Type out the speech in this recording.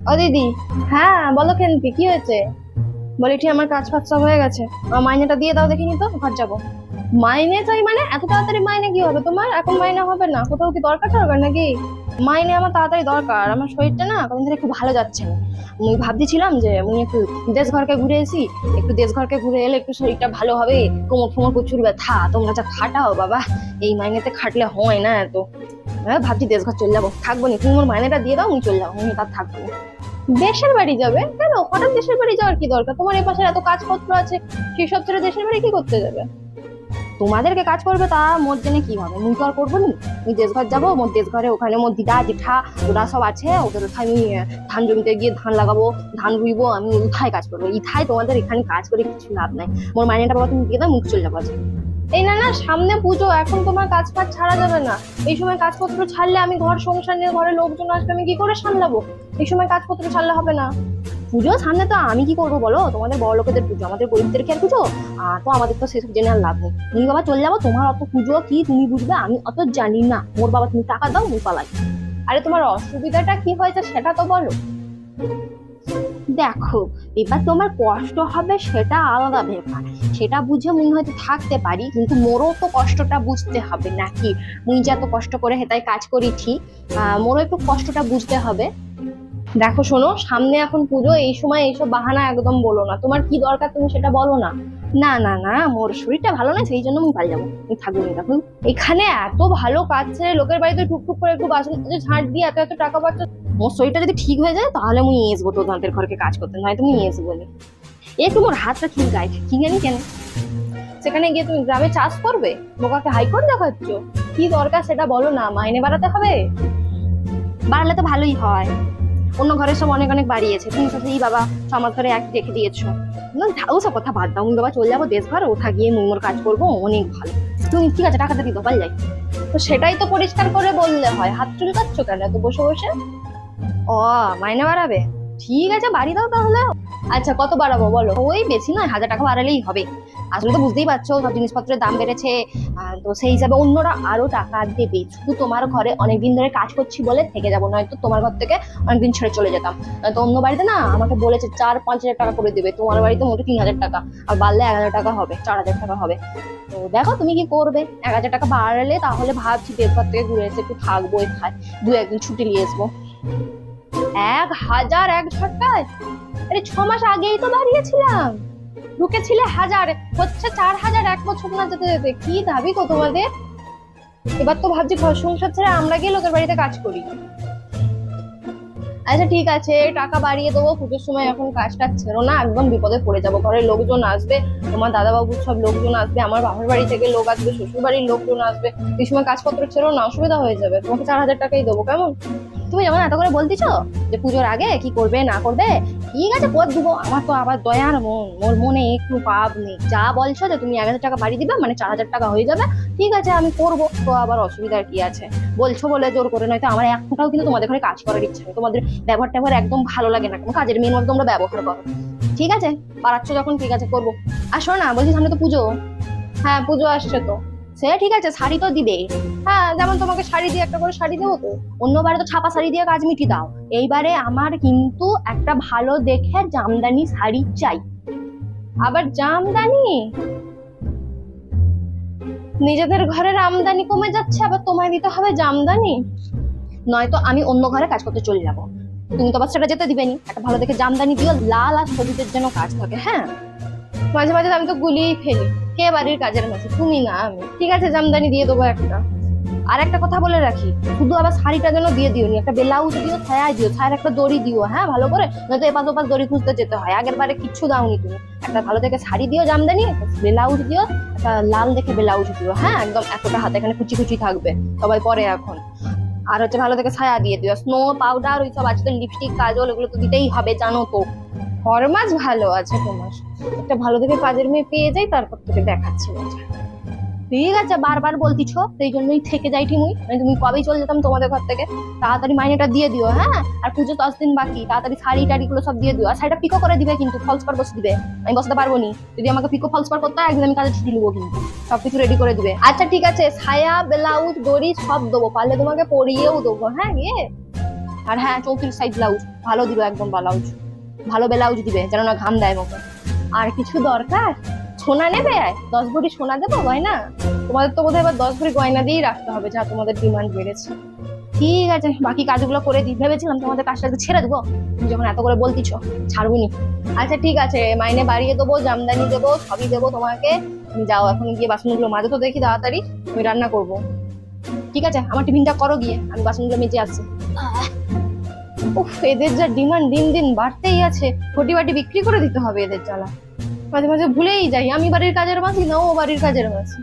ও দিদি। হ্যাঁ বলো কেনকি, কি হয়েছে? বলি ঠিক আমার কাজ ফাজ সব হয়ে গেছে, আমার মাইনেটা দিয়ে দাও, দেখিনি তো ঘর যাবো। মাইনে চাই মানে এত তাড়াতাড়ি মাইনে কি হবে তোমার? এখন মাইনে হবে না, কোথাও কি দরকার টরকার নাকি? মাইনে আমার তাড়াতাড়ি দরকার, আমার শরীরটা না কদিন ধরে একটু ভালো যাচ্ছে না। আমি ভাবতেছিলাম যে আমি একটু দেশ ঘরকে ঘুরে এসি, একটু দেশ ঘরকে ঘুরে এলে একটু শরীরটা ভালো হবে। কোমর ফোমর প্রচুর ব্যথা, তোমরা যা খাটাও বাবা, এই মাইনেতে খাটলে হয় না এত। ভাবছি দেশ ঘর চলে যাবো, থাকবো নি, তুমি আমার মাইনেটা দিয়ে দাও, আমি চলে যাবো, আমি তার থাকবো না। দেশের বাড়ি যাবে কেন? হঠাৎ দেশের বাড়ি যাওয়ার কি দরকার? তোমার এই পাশে এত কাজপত্র আছে, সেসব ছেড়ে দেশের বাড়ি কি করতে যাবে? তোমাদেরকে কাজ করবে তা মোর জেনে কি হবে, মুই তো আর করবো নি। আমি দেশ ঘর যাবো, মোর দেশ ঘরে ওখানে মোর দিদা জেঠা ওরা সব আছে, ওদের ওথায় আমি ধান জমিতে গিয়ে ধান লাগাবো, ধান রুইবো, আমি উঠায় কাজ করবো। ইথায় তোমাদের এখানে কাজ করে কিছু লাভ নাই। মোর মাইনেটা বাবা তুমি দিয়ে দাও, মুখ চলে যাবো আজকে। এই না না, সামনে পুজো, এখন তোমার কাজ ফাজ ছাড়া যাবে না। এই সময় কাজপত্র ছাড়লে আমি ঘর সংসার নিয়ে, ঘরে লোকজন আসবে, আমি কি করে সামলাবো? এই সময় কাজপত্র ছাড়লে হবে না। পুজো সামনে তো আমি কি করবো বলো? তোমাদের বড় লোকেদের পুজো, আমাদের গরিবদের কি আর পুজো? তো আমাদের তো সেসব জেনে আর লাভ নেই। তুমি বাবা চলে যাবো, তোমার অত পুজো কি তুমি বুঝবে, আমি অত জানি না। মোর বাবা তুমি টাকা দাও, মুই পালাই। আরে তোমার অসুবিধাটা কি হয়েছে সেটা তো বলো। দেখো, এবার তোমার কষ্ট হবে সেটা আলাদা ব্যাপার, সেটা বুঝে মুই হয়তো থাকতে পারি, কিন্তু মোরও তো কষ্টটা বুঝতে হবে নাকি? মুই যে এত কষ্ট করে হেতায় কাজ করি ঠিক, মোরও একটু কষ্টটা বুঝতে হবে। দেখো শোনো, সামনে এখন পুজো, এই সময় এইসব বাহানা একদম বলো না। তোমার কি দরকার তুমি সেটা বলো না। না না না, মোর শরীরটা ভালো না, সেই জন্য আমি পালিয়ে যাবো, আমি থাকবো না। দেখুন এখানে এত ভালো কাজ ছেড়ে লোকের বাড়িতে টুকটুক করে একটু বাসন ঝাঁট দিয়ে এত এত টাকা পাচ্ছ, মোর শরীরটা যদি ঠিক হয়ে যায় তাহলে আমি আসবো তোমাদের ঘরকে কাজ করতে, নয় তুমি আসবো না। একটু মোর হাতটা চুলকায়, জানি কেন? সেখানে গিয়ে তুমি গ্রামে চাষ করবে, বোকাকে হাইকোর্ট দেখাচ্ছ? কি দরকার সেটা বলো না। মাইনে বাড়াতে হবে? বাড়লে তো ভালোই হয়। অন্য ঘরের সব অনেক অনেক বাড়িয়েছে, তুমি সাথে এই বাবা আমার ঘরে এক রেখে দিয়েছো। না ওসব কথা বাদ দাও, আমি বাবা চলে যাবো দেশ ঘর, ওঠা গিয়ে মুমোর কাজ করবো, অনেক ভালো। তুমি ঠিক আছে টাকাটা দিতে পারলে যাই। তো সেটাই তো পরিষ্কার করে বললে হয়, হাত চুলকাচ্ছ কেন এত বসে বসে? ও, মাইনে বাড়াবে? ঠিক আছে বাড়ি দাও তাহলে। আচ্ছা কত বাড়াবো বলো? ওই বেশি নয়, 1000 টাকা বাড়ালেই হবে। আসলে তো বুঝতেই পারছো সব জিনিসপত্রের দাম বেড়েছে, তো সেই হিসাবে অন্যরা আরো টাকা দেবে। শুধু তোমার ঘরে অনেকদিন ধরে কাজ করছি বলে থেকে যাবো, নয়তো তোমার ঘর থেকে অনেকদিন ছেড়ে চলে যেতাম। তো অন্য বাড়িতে না আমাকে বলেছে 4-5 হাজার টাকা করে দেবে, তোমার বাড়িতে মোটে 3000 টাকা, আর বাড়লে 1000 টাকা হবে, 4000 টাকা হবে। তো দেখো তুমি কি করবে। 1000 টাকা বাড়ালে তাহলে ভাবছি দেড় থেকে ঘুরে এসে একটু থাকবো এখানে, 2-1 দিন ছুটি নিয়ে আসবো। 1000 এক ঝটকায়? আরে 6 মাস আগেই তো বাড়িয়েছিলাম, ঢুকেছিলে 1000, হচ্ছে 4000 এক বছর না যেতে যেতে। কি দাবি গো তোমাদের? এবার তো ভাবছি ঘর সংসার ছেড়ে আমরা গিয়ে লোকের বাড়িতে কাজ করি। আচ্ছা ঠিক আছে, টাকা বাড়িয়ে দেবো, পুজোর সময় এখন কাজটা ছেড়ো না, একদম বিপদে পড়ে যাবো। ঘরের লোকজন আসবে, তোমার দাদা বাবুর সব লোকজন আসবে, আমার বাবার বাড়ি থেকে লোক আসবে, শ্বশুর বাড়ির লোকজন আসবে। এই সময় কাজপত্র ছেড়ো না, অসুবিধা হয়ে যাবে। তোমাকে 4000 টাকাই দেবো, কেমন? তুমি যেমন এত করে বলতেছ যে পুজোর আগে কি করবে না করবে, ঠিক আছে করে দিবো। আমার তো আবার দয়ার মন, মোর মনে একটু পাপ নেই। যা বলছো যে তুমি 1000 টাকা বাড়িয়ে দিবে মানে 4000 টাকা হয়ে যাবে, ঠিক আছে আমি করবো, তো আবার অসুবিধার কি আছে? বলছো বলে জোর করে, নয়তো আমার এক ফোঁটাও কিন্তু তোমাদের ঘরে কাজ করার ইচ্ছা নেই। তোমাদের ব্যবহার ট্যাবহার একদম ভালো লাগে না, কোনো কাজের মেয়ের মতো তোমরা ব্যবহার করো। ঠিক আছে বাড়াচ্ছ যখন, ঠিক আছে করবো। আসো না, বলছি সামনে তো পুজো। হ্যাঁ পুজো আসছে তো, সে ঠিক আছে শাড়ি তো দিবে। হ্যাঁ যেমন তোমাকে শাড়ি দিয়ে একটা করে শাড়ি দেবো তো। অন্যবারে তো ছাপা শাড়ি দিয়ে কাজ মিটি দাও, এইবারে আমার কিন্তু একটা ভালো দেখে জামদানি শাড়ি চাই। আবার জামদানি? নিজেদের ঘরের আমদানি কমে যাচ্ছে, আবার তোমায় দিতে হবে জামদানি? নয়তো আমি অন্য ঘরে কাজ করতে চলে যাবো। তুমি তো আবার সেটা যেতে দিবে নি, একটা ভালো দেখে জামদানি দিও, লাল আর সবুজের যেন কাজ থাকে। হ্যাঁ মাঝে মাঝে আমি তো গুলিয়েই ফেলি, কে বাড়ির কাজের মাঝে, তুমি না আমি। ঠিক আছে জামদানি দিয়ে দেবো একটা। আর একটা কথা বলে রাখি, শুধু আবার শাড়িটা যেন দিয়ে দিও নি, একটা ব্লাউজ দিও, ছায়া দিও, ছায়ার একটা দড়ি দিও, হ্যাঁ ভালো করে, নয়তো এপাশ ওপাশ দড়ি খুঁজতে যেতে হয়। আগের বারে কিচ্ছু দাওনি তুমি। একটা ভালো দেখে শাড়ি দিও জামদানি, ব্লাউজ দিও, একটা লাল দেখে ব্লাউজ দিও, হ্যাঁ একদম এতটা হাতে এখানে কুচি কুচি থাকবে, সবাই পরে এখন। আর হচ্ছে ভালো দেখে ছায়া দিয়ে দিও, স্নো পাউডার ওইসব আছে তো, লিপস্টিক কাজল এগুলো তো দিতেই হবে জানো তো। ফরমাস ভালো আছে তোমার, একটা ভালো দেখে কাজের মেয়ে পেয়ে যাই, তারপর তোকে দেখাচ্ছি মজা। ঠিক আছে বারবার বলতিছ, সেই জন্যই থেকে যাই ঠিকই, মানে তুমি কবেই চলে যেতাম তোমাদের ঘর থেকে। তাড়াতাড়ি মাইনেটা দিয়ে দিও, হ্যাঁ। আর পুজো 10 দিন বাকি, তাড়াতাড়ি শাড়ি টাড়ি গুলো সব দিয়ে দিও। আর শাড়িটা পিকো করে দিবে কিন্তু, ফলস পার বসে দিবে। আমি বসাতে পারবো নি, যদি আমাকে পিকো ফলস পার করতে হয় একদিন আমি কাজে ছুটি নেবো কিন্তু। সবকিছু রেডি করে দিবে। আচ্ছা ঠিক আছে, ছায়া ব্লাউজ দড়ি সব দেবো, পারলে তোমাকে পরিয়েও দেবো, হ্যাঁ গিয়ে। আর হ্যাঁ 34 সাইজ ব্লাউজ ভালো দিবে, একদম ব্লাউজ ভালো ব্লাউজ দিবে যেন না ঘাম দেয় মুখে। আর কিছু দরকার? সোনা নেবে? 10 ভরি সোনা দেবো গয়না? তোমাদের তো বোধহয় এবার 10 ভরি গয়না দিয়েই রাখতে হবে, যা তোমাদের ডিমান্ড বেড়েছে। ঠিক আছে, বাকি কাজগুলো করে দিই। ভেবেছিলাম তোমাদের কাজটা একটু ছেড়ে দেবো, তুমি যখন এত করে বলতিছো ছাড়বুনি। আচ্ছা ঠিক আছে, মাইনে বাড়িয়ে দেবো, জামদানি দেবো, সবই দেবো তোমাকে। তুমি যাও এখন গিয়ে বাসনগুলো মাজো তো দেখি তাড়াতাড়ি, আমি রান্না করবো। ঠিক আছে, আমার টিফিনটা করো গিয়ে, আমি বাসনগুলো মেজে আসছি। উফ, এদের যা ডিমান্ড দিন দিন বাড়তেই আছে, ঘটি বাটি বিক্রি করে দিতে হবে এদের জ্বালা। মাঝে মাঝে ভুলেই যাই আমি বাড়ির কাজের মাঝি না ও বাড়ির কাজের মাঝি।